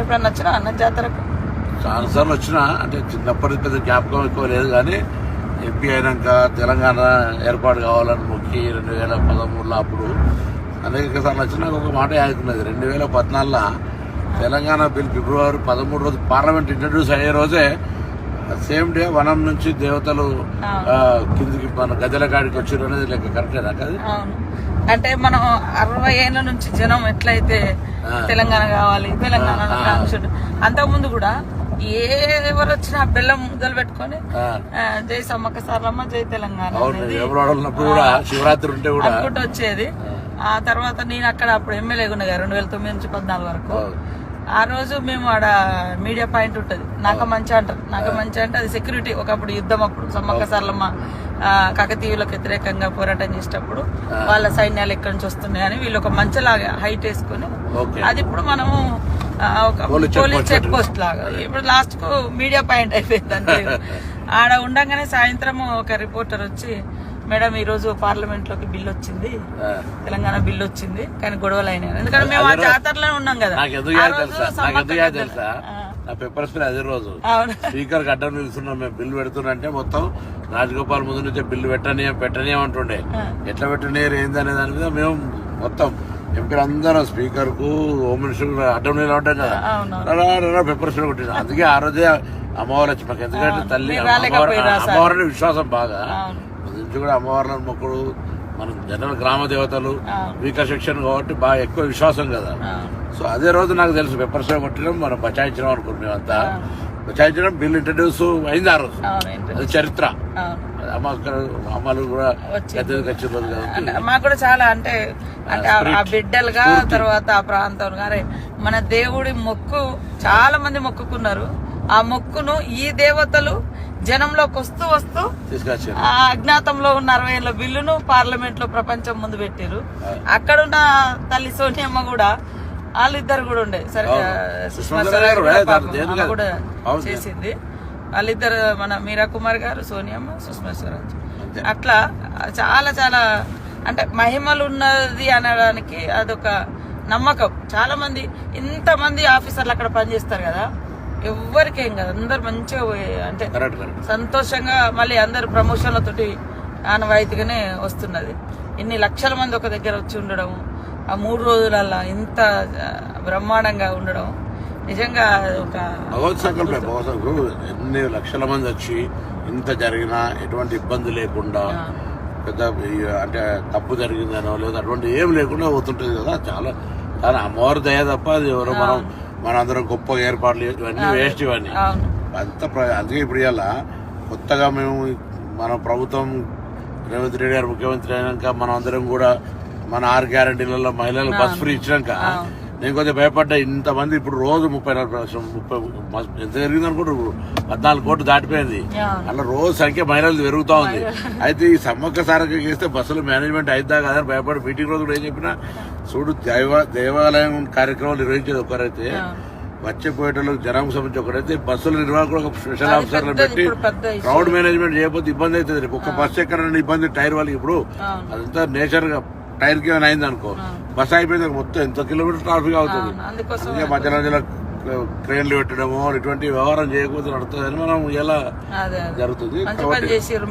ఎప్పుడన్నా వచ్చినా అన్న జాతరకు? చాలాసార్లు వచ్చినా, అంటే చిన్నప్పటి పెద్ద జ్ఞాపకం ఎక్కువ లేదు కానీ ఎంపీ అయినాక తెలంగాణ ఏర్పాటు కావాలని మొక్కి 2013లో అప్పుడు అనేక సార్లు వచ్చినాక ఒక మాట ఆగుతున్నది. 2014లో తెలంగాణ బిల్ ఫిబ్రవరి 13 రోజు పార్లమెంట్ ఇంట్రడ్యూస్ అయ్యే రోజే సేమ్ డే వనం నుంచి దేవతలు కిందికి మన గజల కాడికి వచ్చారు అనేది లెక్క కరెక్టేనా? అది అంటే మనం 60 ఏళ్ళ నుంచి జనం ఎట్లయితే తెలంగాణ కావాలి తెలంగాణ అంతకుముందు కూడా ఎవరు వచ్చినా బెల్లం ముద్దలు పెట్టుకొని జై సమ్మక్క సారలమ్మ జై తెలంగాణ శివరాత్రి ఉంటే కూడా అనుకుంటూ వచ్చేది. ఆ తర్వాత నేను అక్కడ అప్పుడు ఎమ్మెల్యేగా ఉన్నా 2009 నుంచి 14 వరకు. ఆ రోజు మేము ఆడ మీడియా పాయింట్ ఉంటది, నాక మంచి అంటారు. నాక మంచి అంటే అది సెక్యూరిటీ. ఒకప్పుడు యుద్ధం అప్పుడు సమ్మక్క సారలమ్మ కాకతీయులకు వ్యతిరేకంగా పోరాటం చేసేటప్పుడు వాళ్ళ సైన్యాలు ఎక్కడి నుంచి వస్తున్నాయని వీళ్ళు ఒక మంచలాగా హైట్ వేసుకుని, అది ఇప్పుడు మనము ఒక పోలీస్ చెక్ పోస్ట్ లాగా ఇప్పుడు లాస్ట్ కు మీడియా పాయింట్ అయిపోయింది అంతే. ఆడ ఉండగానే సాయంత్రం ఒక రిపోర్టర్ వచ్చి, మేడం ఈ రోజు పార్లమెంట్ లోకి బిల్ వచ్చింది, తెలంగాణ బిల్ వచ్చింది కానీ గొడవలు అయినాయి. ఎందుకంటే మేము ఆ జాతరలో ఉన్నాం కదా. నా పేపర్ స్ప్రే అదే రోజు స్పీకర్ అడ్డం నిలుస్తున్నాం మేము, బిల్లు పెడుతున్నంటే మొత్తం రాజగోపాల్ ముందు నుంచే బిల్లు పెట్టనీయమంటుండే. ఎట్లా పెట్టనీయరు ఏందనే దాని మీద మేము మొత్తం ఎంపీలు అందరం స్పీకర్ కు హోమ్ మినిస్టర్ అడ్డం నిలబడ్డాం కదా, పేపర్ స్ప్రే కొట్టిన. అందుకే ఆ రోజే అమ్మవారు వచ్చి మాకు, ఎందుకంటే తల్లి అమ్మవారిని విశ్వాసం బాగా నుంచి కూడా అమ్మవార్లను మొక్కుడు. మన జనరల్ గ్రామ దేవతలు వీకర్ సెక్షన్ కాబట్టి బాగా ఎక్కువ విశ్వాసం కదా. సో అదే రోజు నాకు తెలుసు పేపర్ స్ప్రే కొట్టడం మనం బచాయించడం అనుకుంటున్నాం. మేమంతా బచాయించడం బిల్ ఇంట్రడ్యూస్ అయింది ఆ రోజు, అది చరిత్ర. అమ్మలు కూడా వచ్చిన రోజు కదా. మాకు కూడా చాలా అంటే ఆ బిడ్డలుగా తర్వాత ఆ ప్రాంతం గారే మన దేవుడి మొక్కు చాలా మంది మొక్కుకున్నారు. ఆ మొక్కును ఈ దేవతలు జనంలోకి వస్తూ వస్తూ ఆ అజ్ఞాతంలో ఉన్న 60 ఏళ్ల బిల్లును పార్లమెంట్ లో ప్రపంచం ముందు పెట్టారు. అక్కడున్న తల్లి సోనియమ్మ కూడా వాళ్ళిద్దరు కూడా ఉండే, సరే సుష్మా స్వరాజ్ కూడా చేసింది. వాళ్ళిద్దరు మన మీరా కుమార్ గారు, సోనియమ్మ, సుష్మా స్వరాజ్. అట్లా చాలా చాలా అంటే మహిమలు ఉన్నది అనడానికి అదొక నమ్మకం. చాలా మంది ఇంతమంది ఆఫీసర్లు అక్కడ పనిచేస్తారు కదా, ఎవ్వరికేం కదా, అందరు మంచిగా అంటే సంతోషంగా మళ్ళీ అందరు ప్రమోషన్లతోటి ఆనవాయితీగానే వస్తున్నది. ఇన్ని లక్షల మంది ఒక దగ్గర వచ్చి ఉండడం, ఆ 3 రోజులల్లా ఇంత బ్రహ్మాండంగా ఉండడం నిజంగా ఒక ఎన్ని లక్షల మంది వచ్చి ఇంత జరిగినా ఎటువంటి ఇబ్బంది లేకుండా, పెద్ద అంటే తప్పు జరిగిందనో లేదా అటువంటి ఏం లేకుండా పోతుంటది కదా. చాలా చాలా అమ్మవారి దయ తప్ప అది ఎవరో మనందరం గొప్ప ఏర్పాట్లు ఇవన్నీ వేస్ట్, ఇవన్నీ అంత. అందుకే ఇప్పుడు ఇలా కొత్తగా మేము మన ప్రభుత్వం రేవంత్ రెడ్డి గారు ముఖ్యమంత్రి అయినాక మనం అందరం కూడా మన 6 గ్యారంటీలలో మహిళలకు బస్ ఫ్రీ ఇచ్చినాక నేను కొంచెం భయపడ్డా. ఇంతమంది ఇప్పుడు రోజు 30 ఎంత జరిగింది అనుకుంటారు, 14 కోట్లు దాటిపోయింది. అలా రోజు సంఖ్య మహిళలు పెరుగుతా ఉంది. అయితే ఈ సమ్మక్క సారక్క చేస్తే బస్సులు మేనేజ్మెంట్ అయిద్దా కదా భయపడి మీటింగ్ రోజు కూడా ఏం చెప్పినా, చూడు దేవాలయం కార్యక్రమాలు నిర్వహించేది ఒకరైతే, వచ్చే పోయేటోళ్ళకి జనానికి సంబంధించి ఒకరైతే, బస్సుల నిర్వాహకులు ఒక స్పెషల్ ఆఫీసర్లు పెట్టి క్రౌడ్ మేనేజ్మెంట్ చేయకపోతే ఇబ్బంది అవుతుంది. రేపు ఒక్క బస్సు ఎక్కడైనా ఇబ్బంది టైర్ వాళ్ళకి, ఇప్పుడు అదంతా నేచర్ గా టైర్ కి ఏమైనా అయింది అనుకో, బస్ అయిపోయింది మొత్తం ఎంత కిలోమీటర్ ట్రాఫిక్ అవుతుంది. అందుకే మధ్య మధ్యలో ట్రైన్లు పెట్టడము ఇటువంటి వ్యవహారం చేయకపోతే నడుతుందని మనం ఎలా జరుగుతుంది.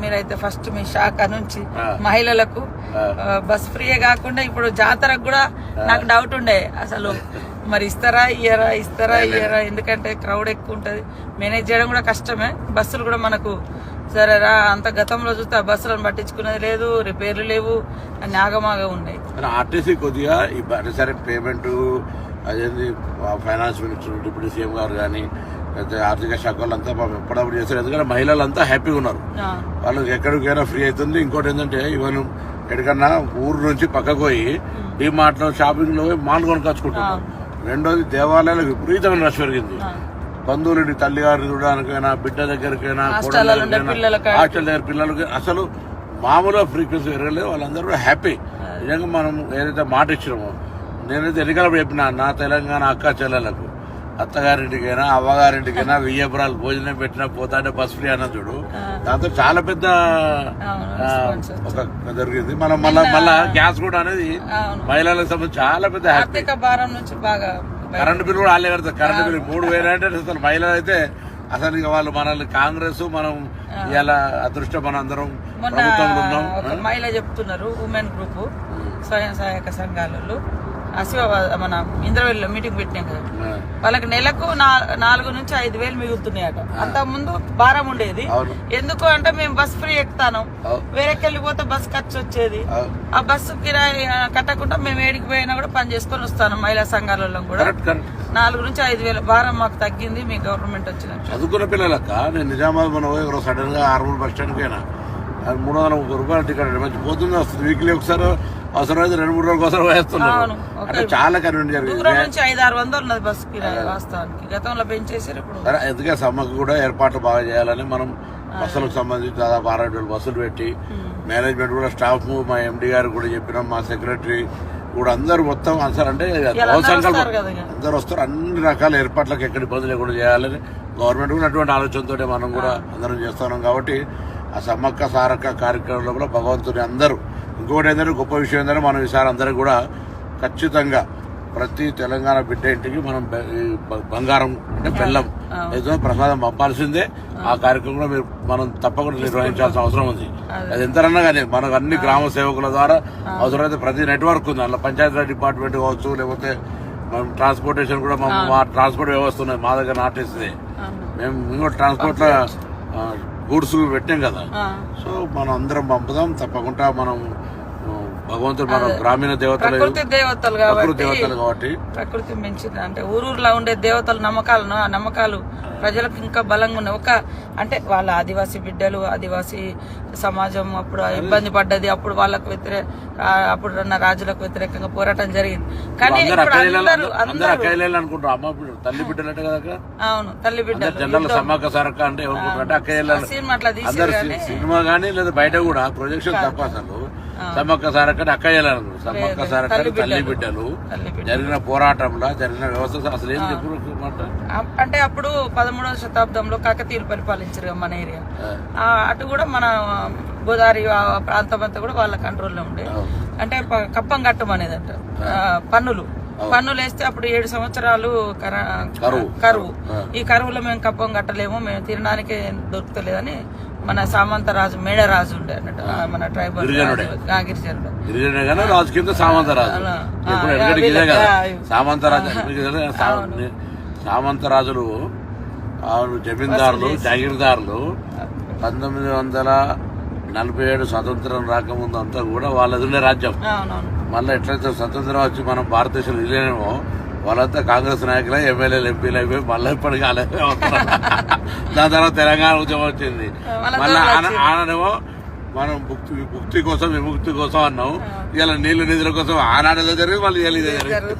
మీరైతే ఫస్ట్ మీ శాఖ నుంచి మహిళలకు బస్ ఫ్రీయే కాకుండా ఇప్పుడు జాతరకు కూడా నాకు డౌట్ ఉండే, అసలు మరి ఇస్తారా ఇయ్యరా ఎందుకంటే క్రౌడ్ ఎక్కువ ఉంటది, మేనేజ్ చేయడం కూడా కష్టమే. బస్సులు కూడా మనకు సరేరా అంత గతంలో చూస్తే ఆ బస్సులను పట్టించుకునేది లేదు, రిపేర్లు లేవు, అన్ని ఆగమాగా ఉన్నాయి. ఆర్టీసీ కొద్దిగా సరే పేమెంట్ అదేంది ఫైనాన్స్ మినిస్టర్ డిప్యూటీ సీఎం గారు కానీ లేకపోతే ఆర్థిక శాఖ వాళ్ళంతా ఎప్పుడప్పుడు చేస్తారు. ఎందుకంటే మహిళలంతా హ్యాపీగా ఉన్నారు, వాళ్ళకి ఎక్కడికైనా ఫ్రీ అవుతుంది. ఇంకోటి ఏంటంటే ఇవన్నీ ఎక్కడికన్నా ఊరు నుంచి పక్కకు పోయి డిమార్ట్ లో షాపింగ్ లో మాల్ కొనుకొచ్చుకుంటున్నారు. రెండోది దేవాలయాలకు విపరీతమైన రష్ పెరిగింది. బంధువులని తల్లిగారిని చూడడానికైనా, బిడ్డ దగ్గరికైనా, హాస్టల్ దగ్గర పిల్లలకి అసలు మామూలుగా ఫ్రీక్వెన్సీ పెరగలేదు. వాళ్ళందరూ కూడా హ్యాపీ. నిజంగా మనం ఏదైతే మాట ఇచ్చినామో, నేనైతే ఎన్నికలప్పుడు చెప్పినా నా తెలంగాణ అక్క చెల్లెలకు అత్తగారింటికైనా అవ్వగారింటికైనా 1000 ఎకరాలు భోజనం పెట్టినా పోతాంటే బస్ ఫ్రీ అన్న చూడు, దాంతో చాలా పెద్ద ఒక జరిగింది. మళ్ళా గ్యాస్ కూడా అనేది మహిళలకు సంబంధించి చాలా పెద్ద ఆర్థిక భారం నుంచి బాగా కరెంట్ బిల్ కూడా వాళ్ళే కడతారు. కరెంట్ బిల్ 3,000 అంటే అసలు మహిళలు అయితే అసలు ఇక వాళ్ళు మనల్ని కాంగ్రెస్ మనం ఇలా అదృష్టం మన అందరం ప్రభుత్వంలో ఉన్నాం. ఒక మహిళ చెప్తున్నారు, ఉమెన్ గ్రూప్ స్వయం సహాయక సంఘాలలో మన ఇంద్రవెల్లిలో మీటింగ్ పెట్టినాం కదా, వాళ్ళకి నెలకు 4,000 నుంచి 5,000 మిగులుతున్నాయట. అంత ముందు భారం ఉండేది. ఎందుకు అంటే మేము బస్ ఫ్రీ ఎక్కుతాను, వేరేకి వెళ్ళిపోతే బస్ ఖర్చు వచ్చేది. ఆ బస్సు కిరాయి కట్టకుండా మేము ఏడికి పోయినా కూడా పని చేసుకొని వస్తాను. మహిళా సంఘాలలో కూడా 4,000 నుంచి 5,000 భారం మాకు తగ్గింది మీ గవర్నమెంట్ వచ్చిన. చదువుకున్న పిల్లలక్క నేను నిజామాబాద్ మనం సడన్ గా ఆర్మూర్ బస్ స్టాండ్ పోయినా 330 రూపాయల టికెట్ మంచి పోతుంది వస్తుంది. వీక్లీ ఒకసారి అవసరం అయితే 2-3 రోజుల కోసం వేస్తున్నాను. అంటే చాలా కన్వీనియంట్ జరిగింది. 500-600 ఉన్నది బస్ కిరాయి వాస్తవానికి, గతంలో పెంచేసారు. ఇప్పుడు ఎందుకే సమ్మకు కూడా ఏర్పాట్లు బాగా చేయాలని మనం బస్సులకు సంబంధించి దాదాపు 6-7 బస్సులు పెట్టి మేనేజ్మెంట్ కూడా స్టాఫ్ మా ఎండి గారు కూడా చెప్పినాం, మా సెక్రటరీ కూడా అందరు మొత్తం అసలు అంటే అందరు వస్తారు. అన్ని రకాల ఏర్పాట్లకు ఎక్కడ ఇబ్బంది లేకుండా చేయాలని గవర్నమెంట్ కూడా అటువంటి ఆలోచనతో మనం కూడా అందరం చేస్తున్నాం. కాబట్టి ఆ సమ్మక్క సారక్క కార్యక్రమంలో కూడా భగవంతుని అందరూ ఇంకోటి ఏంటంటే గొప్ప విషయం ఏంటంటే మనం ఈసారి అందరూ కూడా ఖచ్చితంగా ప్రతి తెలంగాణ బిడ్డ ఇంటికి మనం బంగారం అంటే బెల్లం ఏదో ప్రసాదం పంపాల్సిందే. ఆ కార్యక్రమంలో మనం తప్పకుండా నిర్వహించాల్సిన అవసరం ఉంది. అది ఎంతరన్నా కానీ మనకు అన్ని గ్రామ సేవకుల ద్వారా అవసరమైతే ప్రతి నెట్వర్క్ ఉంది. అందులో పంచాయతీరాజ్ డిపార్ట్మెంట్ కావచ్చు, లేకపోతే మనం ట్రాన్స్పోర్టేషన్ కూడా మా ట్రాన్స్పోర్ట్ వ్యవస్థ ఉన్నది మా దగ్గర నాటేస్తుంది. మేము ట్రాన్స్పోర్ట్ లో గూడ్స్ పెట్టాం కదా. సో మనం అందరం పంపుదాం తప్పకుండా. మనం భగవంతుడు మనం గ్రామీణ దేవతలు కాబట్టి ప్రకృతి మించింది అంటే ఊరూరులో ఉండే దేవతల నమ్మకాలు ప్రజలకు ఇంకా బలంగా ఉన్నాయి. అంటే వాళ్ళ ఆదివాసీ బిడ్డలు, ఆదివాసీ సమాజం అప్పుడు ఇబ్బంది పడ్డది. అప్పుడు వాళ్ళకు అప్పుడు ఉన్న రాజులకు వ్యతిరేకంగా పోరాటం జరిగింది. కానీ అనుకుంటారు అమ్మ తల్లి బిడ్డలు అంటే కదా. అవును, తల్లి బిడ్డలు జనరల్ సమ్మక్క సారక్క అంటే సినిమా గానీ లేదా బయట కూడా ప్రొజెక్షన్ తప్ప అసలు సమ్మక్క సారక్క అక్కయ్యాలనుకుంటారు. సమ్మక్క సారక్క తల్లి బిడ్డలు జరిగిన పోరాటంలో జరిగిన వ్యవస్థ అసలు ఏం చెప్పు అంటే అప్పుడు 13వ శతాబ్దంలో కాకతీయులు పరిపాలించారు మన ఏరియా. అటు కూడా మన గోదావరి ప్రాంతం అంతా కూడా వాళ్ళ కంట్రోల్లో ఉండే. అంటే కప్పం కట్టం అనేది అంట పన్నులు వేస్తే అప్పుడు 7 సంవత్సరాలు కరువు. ఈ కరువులో మేము కప్పం కట్టలేము, మేము తినడానికే దొరుకుతలేదని మన సామంతరాజు మేడరాజు ఉండే అన్నట్టు మన ట్రైబల్ గిరిజనుడు రాజు కింద సామంతరాజులు జమీందారులు జాగీర్దారులు 1947 స్వతంత్రం రాకముందు అంతా కూడా వాళ్ళది ఉండే రాజ్యం. మళ్ళీ ఎట్లయితే స్వతంత్రం వచ్చి మనం భారతదేశంలో వెళ్ళేమో వాళ్ళంతా కాంగ్రెస్ నాయకులు ఎమ్మెల్యేలు ఎంపీలు అయిపోయి మళ్ళీ ఇప్పటికీ అలాగే అవుతున్నారు. దాని తర్వాత తెలంగాణ ఉద్యమం వచ్చింది. మళ్ళీ ఆననేమో మనం ముక్తి కోసం విముక్తి కోసం అన్నాం. ఇలా నీళ్లు నిధుల కోసం ఆనాడేదో జరిగింది, మళ్ళీ ఇదే జరిగింది.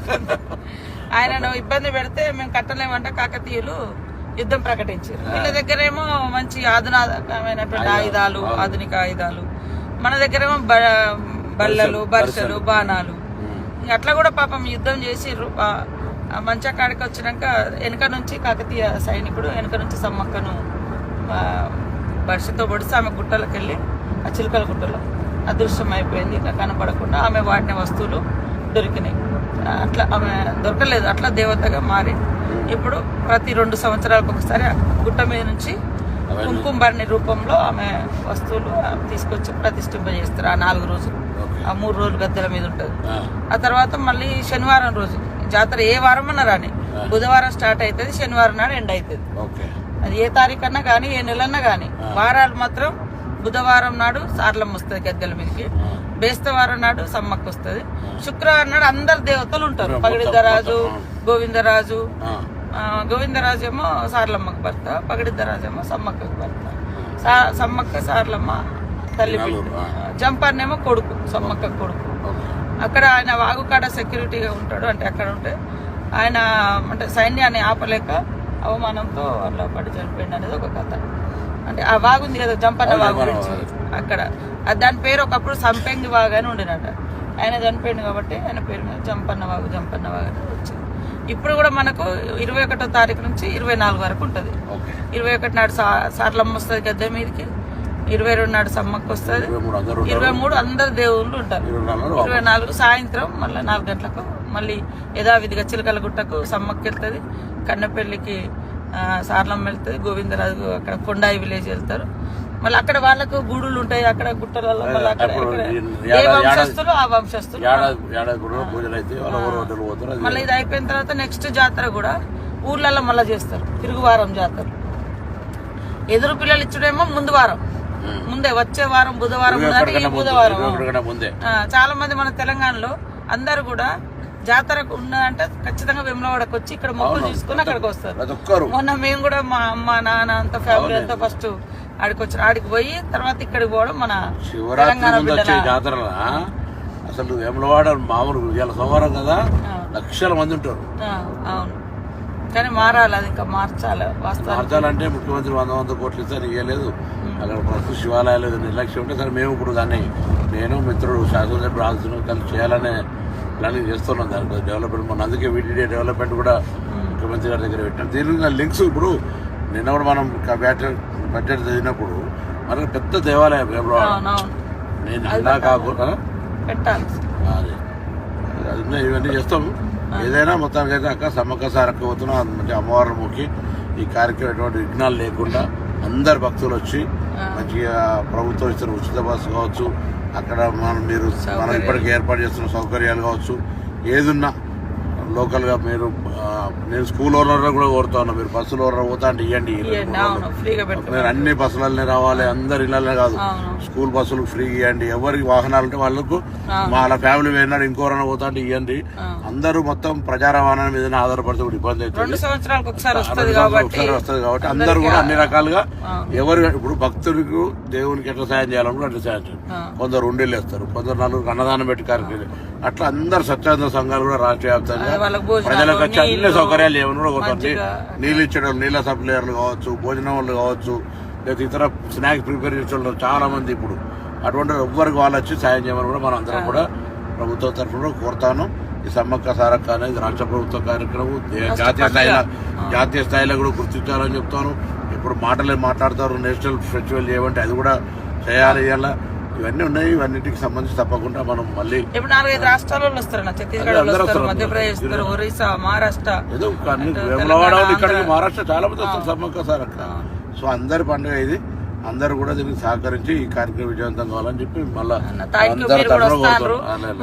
ఆయనను ఇబ్బంది పెడితే మేము కట్టలేమంటే కాకతీయులు యుద్ధం ప్రకటించారు. వీళ్ళ దగ్గరేమో మంచి ఆధునికమైనటువంటి ఆయుధాలు, ఆధునిక ఆయుధాలు, మన దగ్గరేమో బల్లలు, బర్షలు, బాణాలు. అట్లా కూడా పాపం యుద్ధం చేసిర్రు. మంచి కాడికి వచ్చినాక వెనక నుంచి కాకతీయ సైనికుడు వెనక నుంచి సమ్మక్కను బర్షతో పొడిచి ఆమె గుట్టలకు వెళ్ళి ఆ చిలుకల గుట్టలో అదృశ్యం అయిపోయింది. ఇక కనపడకుండా ఆమె వాడిన వస్తువులు దొరికినాయి. అట్లా ఆమె దొరకలేదు, అట్లా దేవతగా మారి ఇప్పుడు ప్రతి 2 సంవత్సరాలకు ఒకసారి గుట్ట మీద నుంచి కుంకుమబర్ణి రూపంలో ఆమె వస్తువులు తీసుకొచ్చి ప్రతిష్ఠింపజేస్తారు. ఆ 4 రోజులు, ఆ 3 రోజులు గద్దెల మీద ఉంటుంది. ఆ తర్వాత మళ్ళీ శనివారం రోజు జాతర ఏ వారం అన్నా రాని, బుధవారం స్టార్ట్ అవుతుంది, శనివారం నాడు ఎండ్ అవుతుంది. అది ఏ తారీఖు అన్నా కానీ ఏ నెలన్నా కానీ. వారాలు మాత్రం బుధవారం నాడు సార్లమ్మ వస్తుంది గద్దెల మీదకి, బేస్తవారం నాడు సమ్మక్క వస్తుంది, శుక్రవారం నాడు అందరు దేవతలు ఉంటారు. పగడిద్దరాజు, గోవిందరాజు ఏమో సార్లమ్మకు భర్త, పగడిద్దరాజు ఏమో సమ్మక్కకు భర్త. సమ్మక్క సార్లమ్మ తల్లి బిడ్డ, జంపన్నేమో కొడుకు, సమ్మక్క కొడుకు. అక్కడ ఆయన వాగుకాడ సెక్యూరిటీగా ఉంటాడు. అంటే అక్కడ ఉంటే ఆయన అంటే సైన్యాన్ని ఆపలేక అవమానంతో అట్లా పడి చనిపోయింది అనేది ఒక కథ. అంటే ఆ వాగుంది కదా జంపన్న వాగు గురించి, అక్కడ దాని పేరు ఒకప్పుడు సంపెంగి వాగు అని ఉండినట. ఆయన చనిపోయింది కాబట్టి ఆయన పేరు మీద జంపన్న వాగు అని వచ్చింది. ఇప్పుడు కూడా మనకు 21వ తారీఖు నుంచి 24 వరకు ఉంటుంది. 21 నాడు సార్లమ్మ వస్తుంది గద్దె మీదకి, 22 నాడు సమ్మక్క వస్తుంది, 23 అందరు దేవుళ్ళు ఉంటారు, 24 సాయంత్రం మళ్ళీ 4 గంటలకు మళ్ళీ యథావిధిగా చిలకల గుట్టకు సమ్మక్క వెళ్తుంది, కన్నెపల్లికి సార్లమ్మ వెళ్తుంది, గోవిందరాజు అక్కడ కొండాయి విలేజ్ వెళ్తారు. మళ్ళీ అక్కడ వాళ్ళకు గూడులు ఉంటాయి, అక్కడ గుట్టలలో మళ్ళీ అక్కడ ఏ వంశస్థులు ఆ వంశస్థులు. మళ్ళీ ఇది అయిపోయిన తర్వాత నెక్స్ట్ జాతర కూడా ఊర్లలో మళ్ళీ చేస్తారు, తిరుగువారం జాతర. ఎదురు పిల్లలు ఇచ్చుడేమో ముందు వారం ముందే, వచ్చే వారం బుధవారం బుధవారం. చాలా మంది మన తెలంగాణలో అందరు కూడా జాతరకు ఉన్నదంటే ఖచ్చితంగా వేములవాడకు వచ్చి ఇక్కడ మొక్కులు తీసుకుని అక్కడికి వస్తారు. మొన్న మేము కూడా మా అమ్మ నాన్న అంతా ఫ్యామిలీ అంతా ఫస్ట్ ఆడికి వచ్చారు, ఆడికి పోయి తర్వాత ఇక్కడికి పోవడం మన శివరాత్రి జాతర. అసలు వేములవాడ మామూలు ఇవాళ సోమవారం కదా, లక్షల మంది ఉంటారు. అవును, కానీ మారాలి, అది ఇంకా మార్చాలంటే ముఖ్యమంత్రి 100 కోట్లు ఇస్తాను ఇవ్వలేదు. అక్కడ ప్రస్తుత శివాలయాలు నిర్లక్ష్యం ఉంటే సరే మేము ఇప్పుడు దాన్ని నేను మిత్రుడు శాసనసభ్యుడు ఆలోచన కలిసి చేయాలనే ప్లానింగ్ చేస్తున్నాం. దానికి డెవలప్మెంట్ మన అందుకే వీటీడీ డెవలప్మెంట్ కూడా ముఖ్యమంత్రి గారి దగ్గర పెట్టాం. దీని లింక్స్ ఇప్పుడు నిన్న కూడా మనం బడ్జెట్ చదివినప్పుడు మనకు పెద్ద దేవాలయం వేములవాడ, నేను అలా కాకుండా అది ఇవన్నీ చేస్తాం. ఏదైనా మొత్తానికైతే అక్క సమ్మక్క సారక్క పోతున్నాం, మంచి అమ్మవారిని మొక్కి ఈ కార్యక్రమం ఎటువంటి విఘ్నాలు లేకుండా అందరు భక్తులు వచ్చి మంచిగా ప్రభుత్వం ఇస్తున్న ఉచిత బస్సు కావచ్చు, అక్కడ మనం ఇప్పటికీ ఏర్పాటు చేస్తున్న సౌకర్యాలు కావచ్చు, ఏదున్నా లోకల్గా మీరు నేను స్కూల్ ఓనర్ కూడా కోరుతా ఉన్నా, మీరు బస్సులో పోతా అంటే ఇవ్వండి. మీరు అన్ని బస్సులనే రావాలి, అందరు ఇళ్ళనే కాదు, స్కూల్ బస్సులు ఫ్రీ ఇవ్వండి. ఎవరికి వాహనాలు ఉంటే వాళ్ళకు వాళ్ళ ఫ్యామిలీ పోయినాడు ఇంకోరైనా పోతా అంటే ఇవ్వండి. అందరూ మొత్తం ప్రజా రవాణా మీద ఆధారపడితే కూడా ఇబ్బంది అవుతుంది. ఒకసారి వస్తుంది కాబట్టి అందరూ కూడా అన్ని రకాలుగా ఎవరు ఇప్పుడు భక్తులకు దేవునికి ఎట్లా సాయం చేయాలనుకుంటే అట్లా సాయం చేయాలి. కొందరు ఉండేళ్ళు వేస్తారు, కొందరు నలుగురికి అన్నదానం పెట్టి కార్యక్రమం. అట్లా అందరు స్వచ్ఛంద సంఘాలు కూడా రాష్ట్ర వ్యాప్తంగా ప్రజలకు వచ్చి అన్ని సౌకర్యాలు ఏమైనా కూడా కొట్టండి. నీళ్ళు ఇచ్చడం, నీళ్ళ సప్లైయర్లు కావచ్చు, భోజనం వాళ్ళు కావచ్చు, లేదా ఇతర స్నాక్స్ ప్రిపేర్ చేసే చాలా మంది ఇప్పుడు అటువంటి ఎవ్వరికి వాళ్ళు వచ్చి సాయం చేయమని కూడా మనం అందరం కూడా ప్రభుత్వం తరఫున కోరుతాను. ఈ సమ్మక్క సారక్క అనేది రాష్ట్ర ప్రభుత్వ కార్యక్రమం, జాతీయ స్థాయిలో కూడా గుర్తించాలని చెప్తాను. ఇప్పుడు మాట్లాడతారు నేషనల్ ఫెస్టివల్ చేయమంటే అది కూడా చేయాలి. ఇలా ఇవన్నీ ఉన్నాయి, ఇవన్నిటికి సంబంధించి తప్పకుండా మనం మళ్ళీ ఇప్పుడు 4-5 రాష్ట్రాలలో వస్తారు, ఛత్తీస్గఢ్, మధ్యప్రదేశ్, ఒరిస్సా, మహారాష్ట్ర, ఏదో వేములవాడ ఇక్కడికి మహారాష్ట్ర చాలా మంది వస్తారు సమ్మక్క సారక్క. సో అందరి పండుగ ఇది, అందరు కూడా దీనికి సహకరించి ఈ కార్యక్రమం విజయవంతం కావాలని చెప్పి మళ్ళా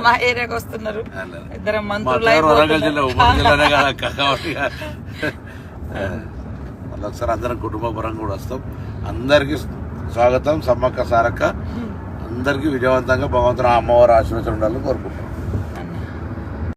మా ఏరియాకి వస్తున్నారు. వరంగల్ జిల్లా ఉమ్మడి జిల్లానే కదా కాబట్టి మళ్ళీ ఒకసారి అందరం కుటుంబ పరంగా కూడా వస్తాం. అందరికి స్వాగతం. సమ్మక్క సారక్క అందరికీ విజయవంతంగా భగవంతుని అమ్మవారి ఆశీర్వచనం ఉండాలని కోరుకుంటున్నాం.